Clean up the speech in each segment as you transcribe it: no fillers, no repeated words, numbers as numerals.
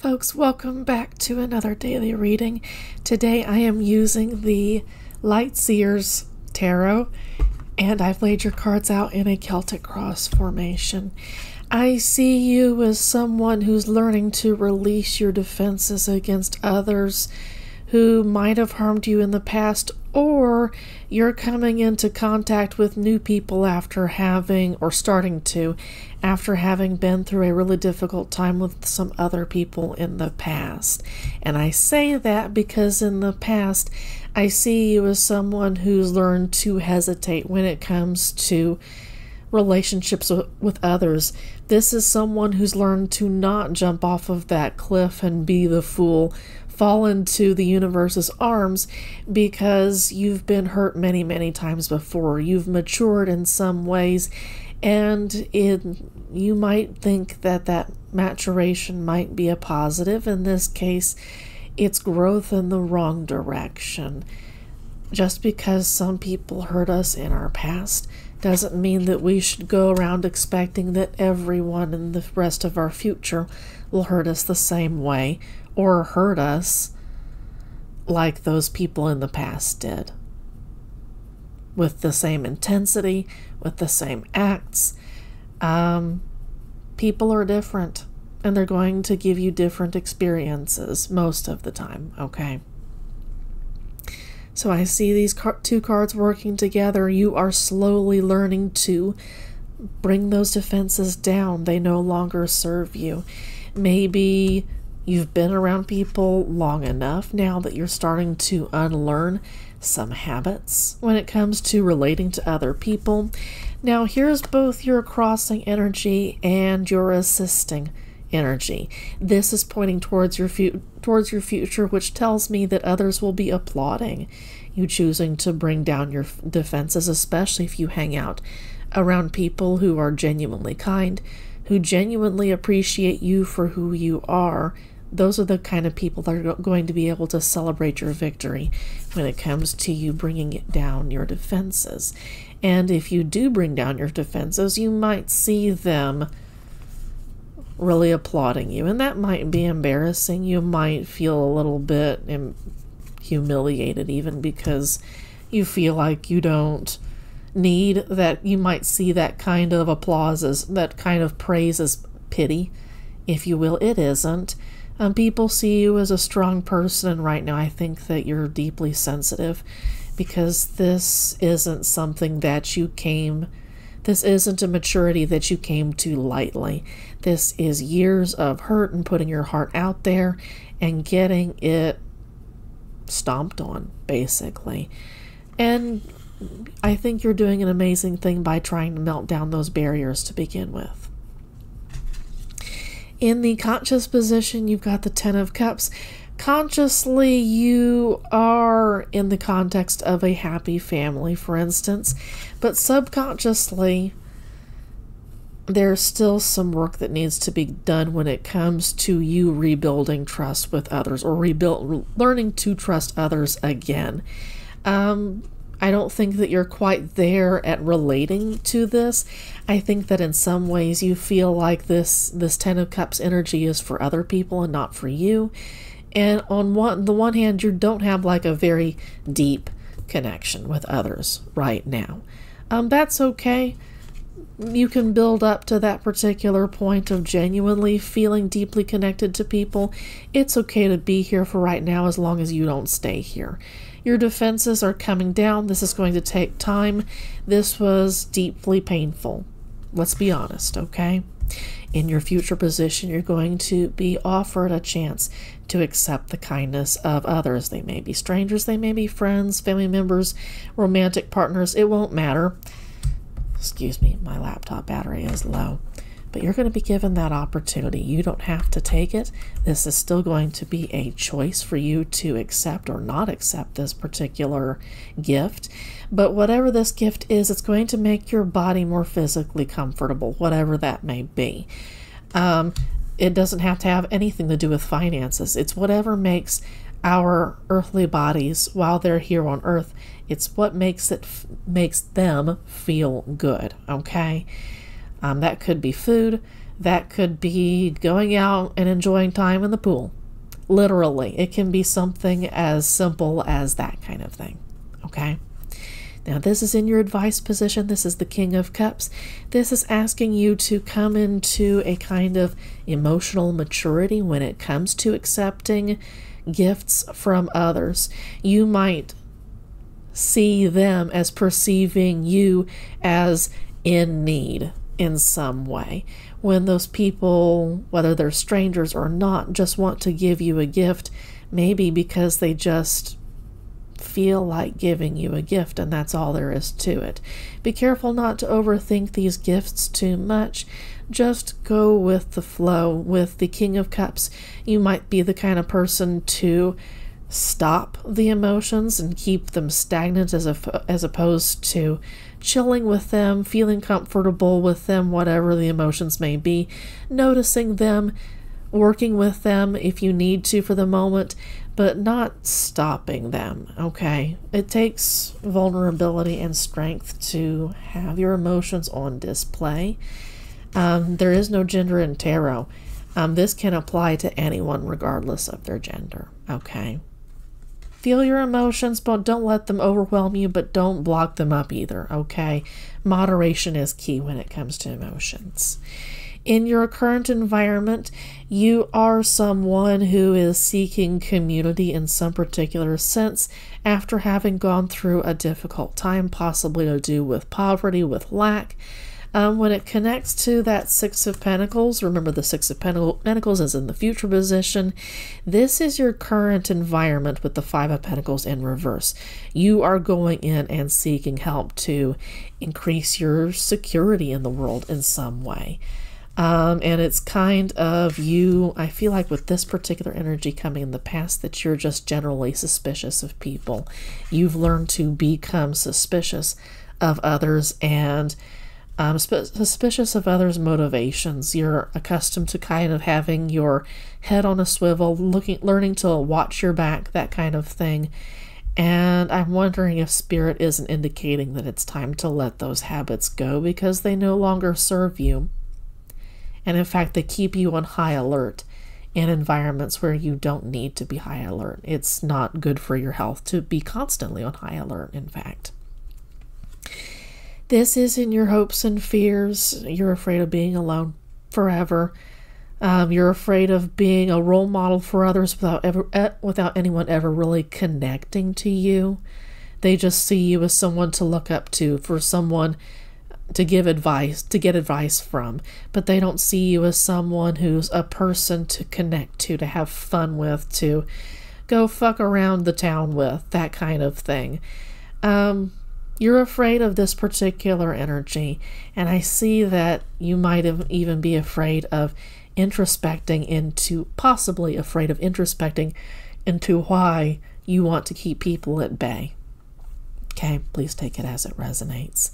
Folks, welcome back to another daily reading. Today I am using the Light Seers Tarot, and I've laid your cards out in a Celtic cross formation. I see you as someone who's learning to release your defenses against others who might have harmed you in the past, or you're coming into contact with new people after having been through a really difficult time with some other people in the past. And I say that because in the past, I see you as someone who's learned to hesitate when it comes to relationships with others. This is someone who's learned to not jump off of that cliff and be the fool, fall into the universe's arms, because you've been hurt many, many times before. You've matured in some ways, and you might think that maturation might be a positive. In this case, it's growth in the wrong direction. Just because some people hurt us in our past doesn't mean that we should go around expecting that everyone in the rest of our future will hurt us the same way, or hurt us like those people in the past did, with the same intensity, with the same acts. People are different, and they're going to give you different experiences most of the time, okay? So I see these two cards working together. You are slowly learning to bring those defenses down. They no longer serve you. Maybe you've been around people long enough now that you're starting to unlearn some habits when it comes to relating to other people. Now, here's both your crossing energy and your assisting energy. This is pointing towards your future, which tells me that others will be applauding you choosing to bring down your defenses, especially if you hang out around people who are genuinely kind, who genuinely appreciate you for who you are. Those are the kind of people that are going to be able to celebrate your victory when it comes to you bringing down your defenses. And if you do bring down your defenses, you might see them really applauding you, and that might be embarrassing. You might feel a little bit humiliated, even because you feel like you don't need that. You might see that kind of applause as that kind of praise as pity, if you will. It isn't. People see you as a strong person, and right now I think that you're deeply sensitive, because this isn't something that this isn't a maturity that you came to lightly. This is years of hurt and putting your heart out there and getting it stomped on, basically. And I think you're doing an amazing thing by trying to melt down those barriers to begin with. In the conscious position, you've got the Ten of Cups. Consciously, you are in the context of a happy family, for instance, but subconsciously, there's still some work that needs to be done when it comes to you rebuilding trust with others, or learning to trust others again. I don't think that you're quite there at relating to this. I think that in some ways you feel like this Ten of Cups energy is for other people and not for you. And on the one hand, you don't have like a very deep connection with others right now. That's okay. You can build up to that particular point of genuinely feeling deeply connected to people. It's okay to be here for right now, as long as you don't stay here. Your defenses are coming down. This is going to take time. This was deeply painful. Let's be honest, okay? In your future position, you're going to be offered a chance to accept the kindness of others. They may be strangers, they may be friends, family members, romantic partners. It won't matter. Excuse me, my laptop battery is low. But you're going to be given that opportunity. You don't have to take it. This is still going to be a choice for you to accept or not accept this particular gift. But whatever this gift is, it's going to make your body more physically comfortable, whatever that may be. It doesn't have to have anything to do with finances. It's whatever makes our earthly bodies, while they're here on earth, it's what makes them feel good, okay? That could be food, That could be going out and enjoying time in the pool. Literally, it can be something as simple as that kind of thing. Okay? Now, this is in your advice position. This is the King of Cups. This is asking you to come into a kind of emotional maturity when it comes to accepting gifts from others. You might see them as perceiving you as in need in some way. When those people, whether they're strangers or not, just want to give you a gift, maybe because they just feel like giving you a gift, and that's all there is to it. Be careful not to overthink these gifts too much. Just go with the flow. With the King of Cups, you might be the kind of person to stop the emotions and keep them stagnant as opposed to chilling with them, feeling comfortable with them, whatever the emotions may be, noticing them, working with them if you need to for the moment, but not stopping them, okay? It takes vulnerability and strength to have your emotions on display. There is no gender in tarot. This can apply to anyone regardless of their gender, okay? Feel your emotions, but don't let them overwhelm you, but don't block them up either, okay? Moderation is key when it comes to emotions. In your current environment, you are someone who is seeking community in some particular sense after having gone through a difficult time, possibly to do with poverty, with lack. When it connects to that Six of Pentacles, remember the Six of Pentacles is in the future position. This is your current environment with the Five of Pentacles in reverse. You are going in and seeking help to increase your security in the world in some way. And it's kind of you, I feel like with this particular energy coming in the past, that you're just generally suspicious of people. You've learned to become suspicious of others and suspicious of others' motivations. You're accustomed to kind of having your head on a swivel, learning to watch your back, that kind of thing. And I'm wondering if Spirit isn't indicating that it's time to let those habits go because they no longer serve you. And in fact, they keep you on high alert in environments where you don't need to be high alert. It's not good for your health to be constantly on high alert, in fact. This is in your hopes and fears. You're afraid of being alone forever. You're afraid of being a role model for others without anyone ever really connecting to you. They just see you as someone to look up to, for someone to give advice, to get advice from, but they don't see you as someone who's a person to connect to have fun with, to go fuck around the town with, that kind of thing. You're afraid of this particular energy, and I see that you might even be afraid of introspecting into, possibly afraid of introspecting into why you want to keep people at bay. Okay, please take it as it resonates.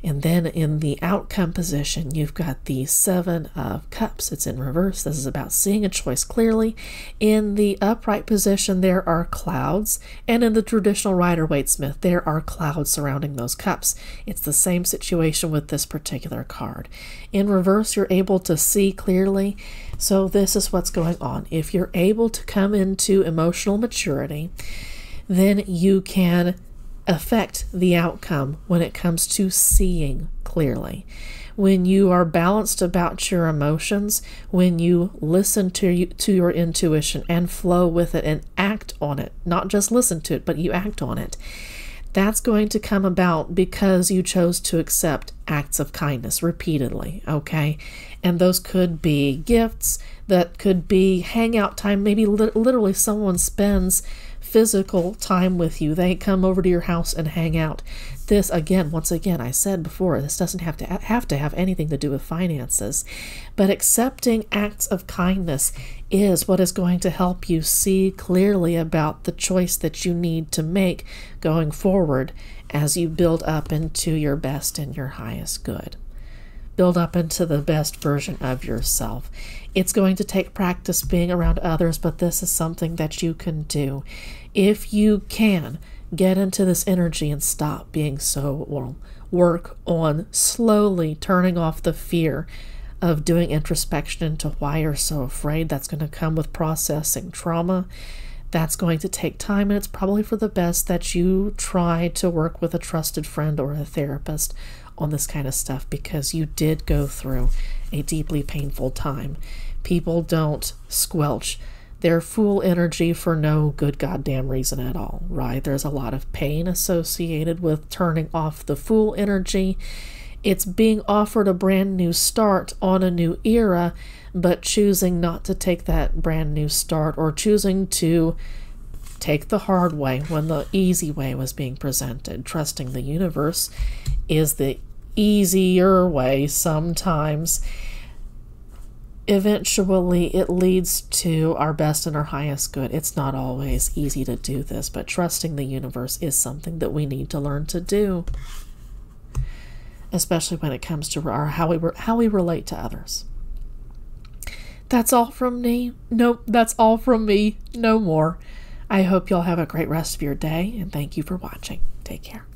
And then in the outcome position, you've got the Seven of Cups. It's in reverse. This is about seeing a choice clearly. In the upright position, there are clouds. And in the traditional Rider-Waite-Smith, there are clouds surrounding those cups. It's the same situation with this particular card. In reverse, you're able to see clearly. So this is what's going on. If you're able to come into emotional maturity, then you can affect the outcome when it comes to seeing clearly. When you are balanced about your emotions, when you listen to your intuition and flow with it and act on it, not just listen to it, but you act on it, that's going to come about because you chose to accept acts of kindness repeatedly, okay? And those could be gifts, that could be hangout time, maybe literally someone spends physical time with you. They come over to your house and hang out. This, again, once again, I said before, this doesn't have to have anything to do with finances, but accepting acts of kindness is what is going to help you see clearly about the choice that you need to make going forward as you build up into your best and your highest good. Build up into the best version of yourself. It's going to take practice being around others, but this is something that you can do. If you can, get into this energy and stop being so warm. Work on slowly turning off the fear of doing introspection into why you're so afraid. That's going to come with processing trauma. That's going to take time, and it's probably for the best that you try to work with a trusted friend or a therapist on this kind of stuff, because you did go through a deeply painful time. People don't squelch their Fool energy for no good goddamn reason at all, right? There's a lot of pain associated with turning off the Fool energy. It's being offered a brand new start on a new era, but choosing not to take that brand new start, or choosing to take the hard way when the easy way was being presented. Trusting the universe is the easier way sometimes. Eventually, it leads to our best and our highest good. It's not always easy to do this, but trusting the universe is something that we need to learn to do, especially when it comes to how we relate to others. That's all from me. Nope, that's all from me. No more. I hope y'all have a great rest of your day, and thank you for watching. Take care.